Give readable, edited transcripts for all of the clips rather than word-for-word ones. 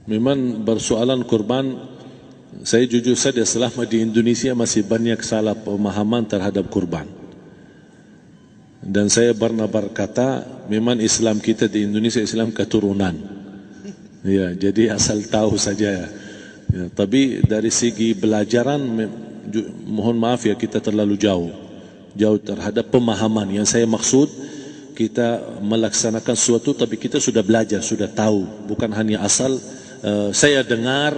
Memang bersoalan kurban, saya jujur saja selama di Indonesia masih banyak salah pemahaman terhadap kurban. Dan saya pernah berkata, memang Islam kita di Indonesia Islam keturunan. Ya, jadi asal tahu saja. Ya, tapi dari segi belajaran, mohon maaf ya, kita terlalu jauh terhadap pemahaman. Yang saya maksud, kita melaksanakan sesuatu tapi kita sudah belajar, sudah tahu, bukan hanya asal saya dengar,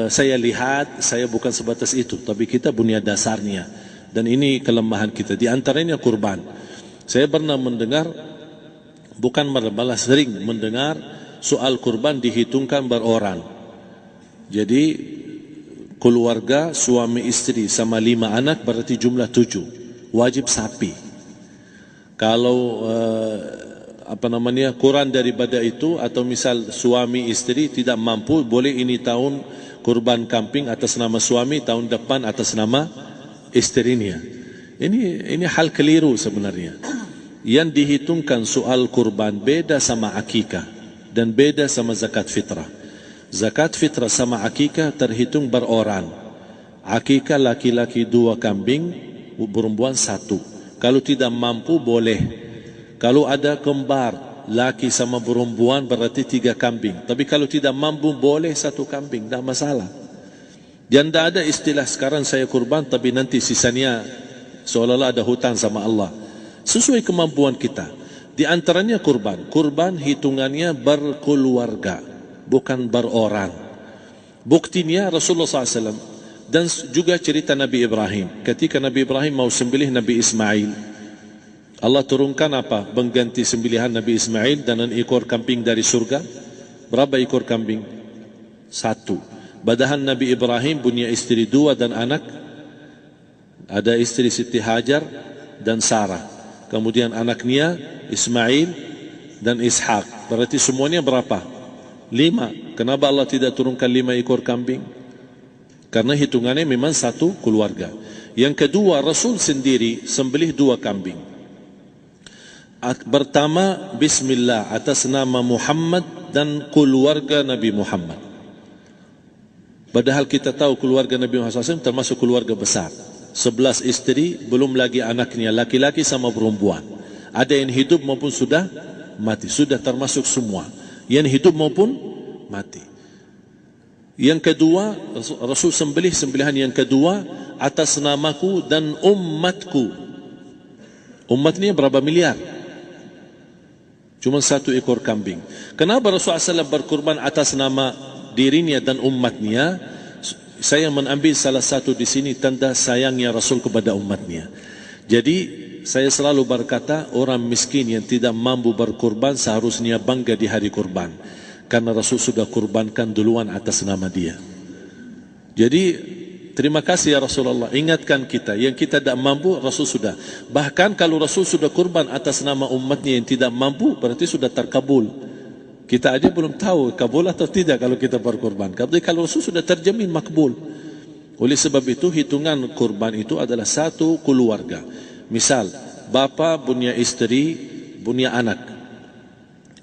saya lihat, saya bukan sebatas itu, tapi kita punya dasarnya. Dan ini kelemahan kita, di antaranya kurban. Saya pernah mendengar, bukan malah sering mendengar soal kurban dihitungkan beroran. Jadi keluarga suami istri sama 5 anak berarti jumlah 7, wajib sapi. Kalau kurang daripada itu, atau misal suami istri tidak mampu, boleh ini tahun kurban kambing atas nama suami, tahun depan atas nama istrinya. Ini hal keliru sebenarnya. Yang dihitungkan soal kurban beda sama akikah dan beda sama zakat fitrah. Zakat fitrah sama akikah terhitung beroran. Akikah laki-laki 2 kambing, perempuan 1. Kalau tidak mampu boleh. Kalau ada kembar, laki sama perempuan berarti 3 kambing. Tapi kalau tidak mampu boleh 1 kambing, tidak masalah. Dan tidak ada istilah sekarang saya kurban tapi nanti sisanya seolah-olah ada hutang sama Allah. Sesuai kemampuan kita. Di antaranya kurban. Kurban hitungannya berkeluarga, bukan beroran. Buktinya Rasulullah SAW dan juga cerita Nabi Ibrahim. Ketika Nabi Ibrahim mau sembelih Nabi Ismail, Allah turunkan apa? Mengganti sembelihan Nabi Ismail dengan ekor kambing dari surga. Berapa ekor kambing? 1. Padahal Nabi Ibrahim punya istri 2 dan anak. Ada istri Siti Hajar dan Sarah. Kemudian anaknya Ismail dan Ishak. Berarti semuanya berapa? 5. Kenapa Allah tidak turunkan 5 ekor kambing? Karena hitungannya memang 1 keluarga. Yang kedua, Rasul sendiri sembelih 2 kambing. Pertama, Bismillah atas nama Muhammad dan keluarga Nabi Muhammad. Padahal kita tahu keluarga Nabi Muhammad SAW termasuk keluarga besar. 11 istri, belum lagi anaknya laki-laki sama perempuan. Ada yang hidup maupun sudah mati. Sudah termasuk semua. Yang hidup maupun mati. Yang kedua, Rasul sembelih sembelihan yang kedua atas namaku dan umatku. Umatnya berapa miliar? Cuma 1 ekor kambing. Kenapa Rasulullah SAW berkurban atas nama dirinya dan umatnya? Saya mengambil salah satu di sini tanda sayangnya Rasul kepada umatnya. Jadi saya selalu berkata, orang miskin yang tidak mampu berkurban seharusnya bangga di hari kurban, karena Rasul sudah kurbankan duluan atas nama dia. Jadi terima kasih ya Rasulullah, ingatkan kita. Yang kita tidak mampu, Rasul sudah. Bahkan kalau Rasul sudah kurban atas nama umatnya yang tidak mampu, berarti sudah terkabul. Kita aja belum tahu kabul atau tidak kalau kita berkurban. Tapi kalau Rasul sudah terjamin makbul. Oleh sebab itu, hitungan kurban itu adalah 1 keluarga. Misal, bapa punya istri, punya anak.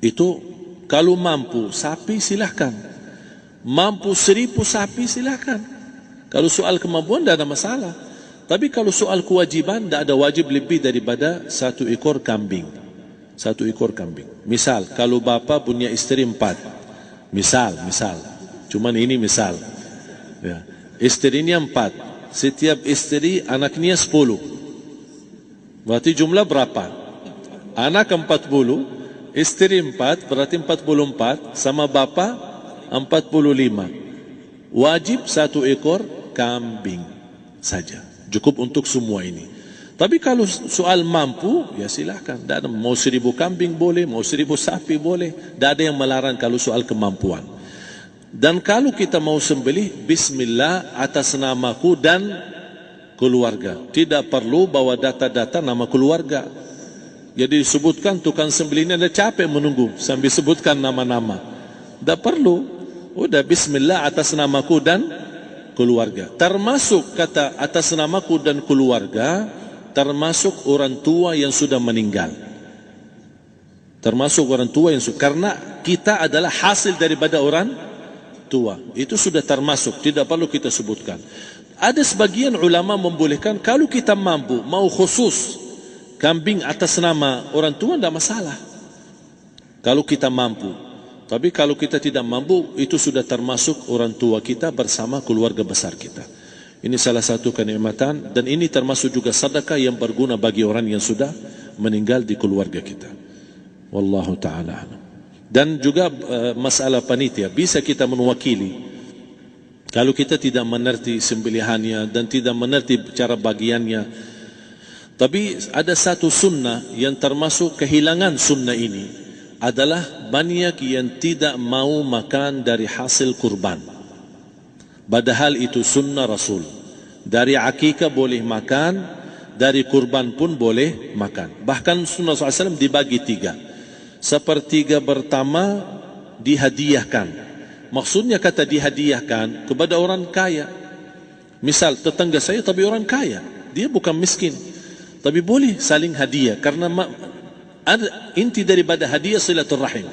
Itu kalau mampu sapi silahkan. Mampu 1000 sapi silahkan. Kalau soal kemampuan tidak ada masalah. Tapi kalau soal kewajiban, tidak ada wajib lebih daripada 1 ekor kambing. 1 ekor kambing. Misal, kalau bapa punya istri 4. Misal. Cuman ini misal. Ya. Istrinya 4. Setiap istri anaknya 10. Berarti jumlah berapa? Anak 40, istri 4, berarti 44, sama bapa 45. Wajib 1 ekor kambing saja. Cukup untuk semua ini. Tapi kalau soal mampu, ya silahkan. Mau 1000 kambing boleh, mau 1000 sapi boleh. Tidak ada yang melarang kalau soal kemampuan. Dan kalau kita mau sembelih, Bismillah atas namaku dan keluarga. Tidak perlu bawa data-data nama keluarga. Jadi disebutkan tukang sembelihnya ada capek menunggu sambil sebutkan nama-nama. Tidak perlu. Udah Bismillah atas namaku dan keluarga. Termasuk kata atas namaku dan keluarga, termasuk orang tua yang sudah meninggal. Termasuk orang tua yang sudah, karena kita adalah hasil daripada orang tua. Itu sudah termasuk, tidak perlu kita sebutkan. Ada sebagian ulama membolehkan kalau kita mampu mau khusus kambing atas nama orang tua, tidak masalah kalau kita mampu. Tapi kalau kita tidak mampu, itu sudah termasuk orang tua kita bersama keluarga besar kita. Ini salah satu kenikmatan, dan ini termasuk juga sedekah yang berguna bagi orang yang sudah meninggal di keluarga kita. Wallahu ta'ala. Dan juga masalah panitia, bisa kita mewakili. Kalau kita tidak mengerti sembelihannya dan tidak mengerti cara bagiannya. Tapi ada satu sunnah yang termasuk kehilangan sunnah ini, adalah banyak yang tidak mau makan dari hasil kurban. Padahal itu sunnah Rasul. Dari akikah boleh makan, dari kurban pun boleh makan. Bahkan sunnah SAW dibagi 3. Sepertiga pertama dihadiahkan. Maksudnya kata dihadiahkan kepada orang kaya. Misal tetangga saya tapi orang kaya, dia bukan miskin, tapi boleh saling hadiah. Karena inti daripada hadiah silaturrahim.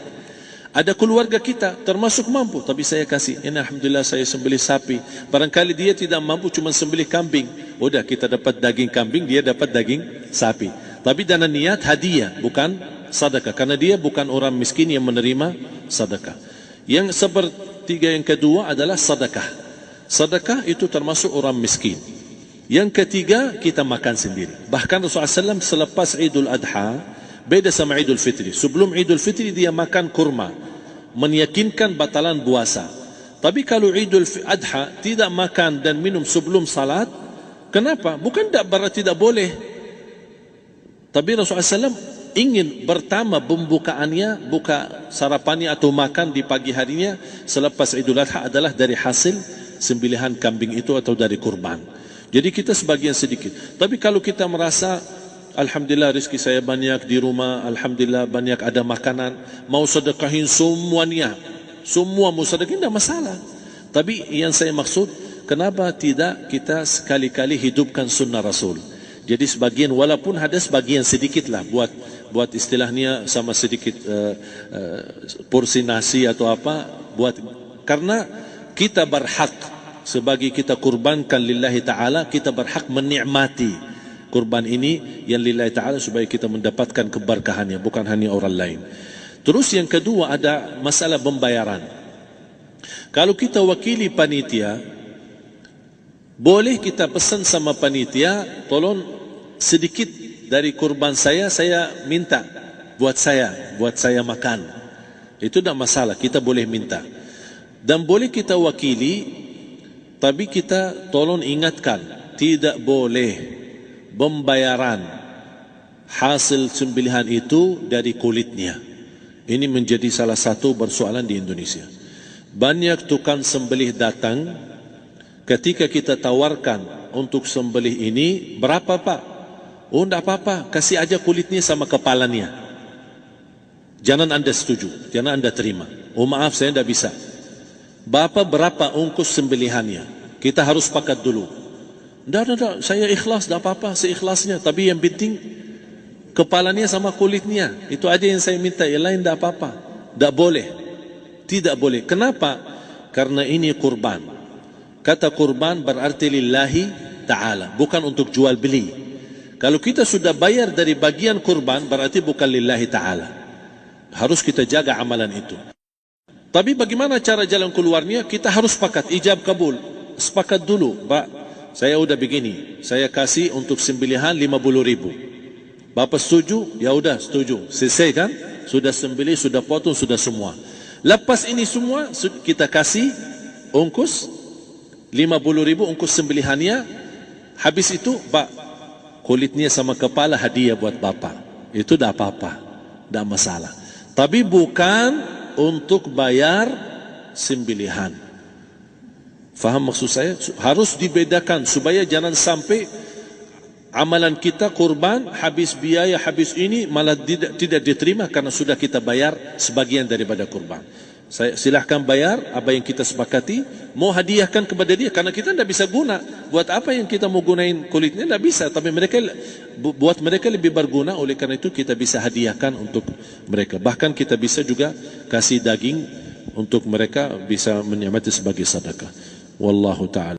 Ada keluarga kita termasuk mampu, tapi saya kasih, ini alhamdulillah saya sembelih sapi. Barangkali dia tidak mampu, cuma sembelih kambing. Udah, kita dapat daging kambing, dia dapat daging sapi. Tapi dengan niat hadiah, bukan sedekah. Karena dia bukan orang miskin yang menerima sedekah. Yang sepertiga yang kedua adalah sedekah. Sedekah itu termasuk orang miskin. Yang ketiga, kita makan sendiri. Bahkan Rasulullah SAW selepas Idul Adha, beda sama Idul Fitri. Sebelum Idul Fitri dia makan kurma, meyakinkan batalan puasa. Tapi kalau Idul Adha tidak makan dan minum sebelum salat, kenapa? Bukan berarti tidak boleh. Tapi Rasulullah SAW ingin pertama pembukaannya, buka sarapannya atau makan di pagi harinya selepas Idul Adha adalah dari hasil sembelihan kambing itu atau dari kurban. Jadi kita sebagian sedikit. Tapi kalau kita merasa alhamdulillah rezeki saya banyak di rumah, alhamdulillah banyak ada makanan, mau sedekahin semuanya, semua mau sedekahin, tidak masalah. Tapi yang saya maksud, kenapa tidak kita sekali-kali hidupkan sunnah Rasul? Jadi sebagian, walaupun ada sebagian sedikit lah, buat istilahnya sama sedikit porsi nasi atau apa, karena kita berhak sebagai kita kurbankan lillahi ta'ala, kita berhak menikmati kurban ini yang lillahi ta'ala supaya kita mendapatkan keberkahannya, bukan hanya orang lain. Terus yang kedua ada masalah pembayaran. Kalau kita wakili panitia, boleh kita pesan sama panitia, tolong sedikit dari kurban saya minta buat saya makan. Itu tidak masalah, kita boleh minta. Dan boleh kita wakili, tapi kita tolong ingatkan, tidak boleh pembayaran hasil sembelihan itu dari kulitnya. Ini menjadi salah satu persoalan di Indonesia. Banyak tukang sembelih datang, ketika kita tawarkan untuk sembelih ini, berapa Pak? Oh, tidak apa-apa, kasih aja kulitnya sama kepalanya. Jangan Anda setuju, jangan Anda terima. Oh maaf, saya tidak bisa. Bapak berapa ongkos sembelihannya? Kita harus sepakat dulu. Tidak, saya ikhlas, tidak apa-apa, seikhlasnya. Tapi yang penting kepalanya sama kulitnya. Itu aja yang saya minta, yang lain tidak apa-apa. Tidak boleh. Tidak boleh. Kenapa? Karena ini kurban. Kata kurban berarti lillahi ta'ala, bukan untuk jual beli. Kalau kita sudah bayar dari bagian kurban, berarti bukan lillahi ta'ala. Harus kita jaga amalan itu. Tapi bagaimana cara jalan keluarnya? Kita harus sepakat, ijab kabul. Sepakat dulu, Pak, saya udah begini, saya kasih untuk sembelihan 50.000. Bapak setuju? Ya udah setuju. Selesai kan? Sudah sembelih, sudah potong, sudah semua. Lepas ini semua, kita kasih ongkos 50.000 ongkos sembelihannya. Habis itu, Pak, kulitnya sama kepala hadiah buat Bapak. Itu tidak apa-apa, tidak masalah. Tapi bukan untuk bayar sembelihan. Faham maksud saya? Harus dibedakan supaya jangan sampai amalan kita kurban habis biaya, habis ini malah tidak diterima karena sudah kita bayar sebagian daripada kurban. Saya silahkan bayar apa yang kita sepakati, mau hadiahkan kepada dia karena kita tidak bisa guna. Buat apa yang kita mau gunain kulitnya, tidak bisa. Tapi buat mereka lebih berguna, oleh karena itu kita bisa hadiahkan untuk mereka. Bahkan kita bisa juga kasih daging untuk mereka bisa menikmati sebagai sedekah. Wallahu ta'ala.